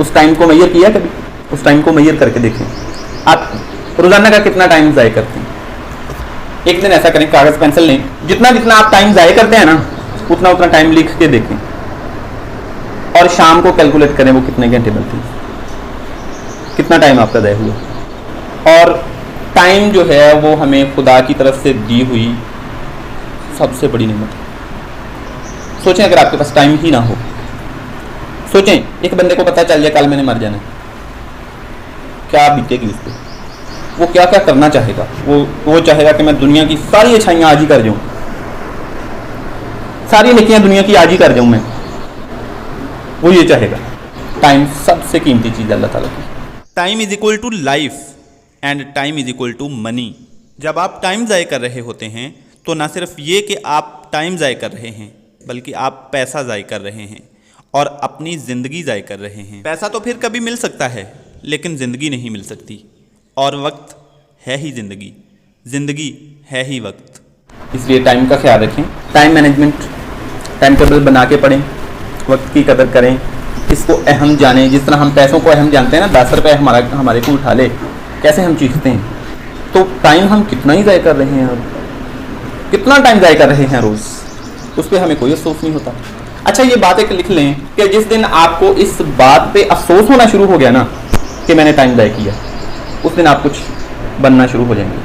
उस टाइम को मेजर किया कभी? उस टाइम को मेजर करके देखें आप रोजाना का कितना टाइम ज़ाय करते हैं। एक दिन ऐसा करें, कागज़ पेंसिल लें, जितना जितना आप टाइम ज़ाय करते हैं ना उतना उतना टाइम लिख के देखें और शाम को कैलकुलेट करें वो कितने घंटे बनते हैं, कितना टाइम आपका ज़ाय हुआ। और टाइम जो है वो हमें खुदा की तरफ से दी हुई सबसे बड़ी नेमत है। सोचें अगर आपके पास टाइम ही ना हो, सोचें एक बंदे को पता चल जाए कल मैंने मर जाना, क्या बीतेगी उस पर? वो क्या क्या करना चाहेगा? वो चाहेगा कि मैं दुनिया की सारी अच्छाइयाँ आज ही कर जाऊँ, सारी नेकियां दुनिया की आज ही कर जाऊँ मैं, वो ये चाहेगा। टाइम सबसे कीमती चीज़ अल्लाह ताला की। Time is equal to life and time is equal to money. जब आप टाइम ज़ाय कर रहे होते हैं तो ना सिर्फ ये कि आप टाइम ज़ाय कर रहे हैं बल्कि आप पैसा ज़ाय कर रहे हैं और अपनी ज़िंदगी ज़ाय कर रहे हैं। पैसा तो फिर कभी मिल सकता है लेकिन ज़िंदगी नहीं मिल सकती, और वक्त है ही ज़िंदगी, ज़िंदगी है ही वक्त। इसलिए टाइम का ख्याल रखें, टाइम मैनेजमेंट, टाइम टेबल बना के पढ़ें, वक्त की कदर करें, इसको अहम जानें। जिस तरह हम पैसों को अहम जानते हैं ना, 10 रुपये हमारे को उठा ले कैसे हम चीखते हैं, तो टाइम हम कितना ही ज़ाय कर रहे हैं, अब कितना टाइम ज़ाय कर रहे हैं रोज़, उस पर हमें कोई अफसोस नहीं होता। अच्छा ये बात एक लिख लें कि जिस दिन आपको इस बात पे अफसोस होना शुरू हो गया ना कि मैंने टाइम ज़ाय किया, उस दिन आप कुछ बनना शुरू हो जाएंगे,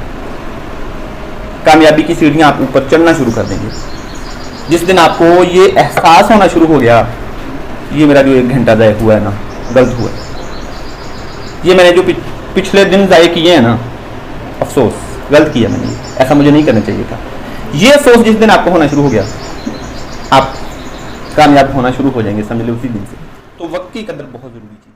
कामयाबी की सीढ़ियाँ आप ऊपर चढ़ना शुरू कर देंगे। जिस दिन आपको ये एहसास होना शुरू हो गया ये मेरा जो 1 घंटा ज़ाय हुआ है ना गलत हुआ है, ये मैंने जो पिछले दिन ज़ाय किए हैं ना, अफसोस गलत किया मैंने, ऐसा मुझे नहीं करना चाहिए था, ये अफसोस जिस दिन आपको होना शुरू हो गया आप कामयाब होना शुरू हो जाएंगे, समझ लो उसी दिन से। तो वक्त की कदर बहुत ज़रूरी है।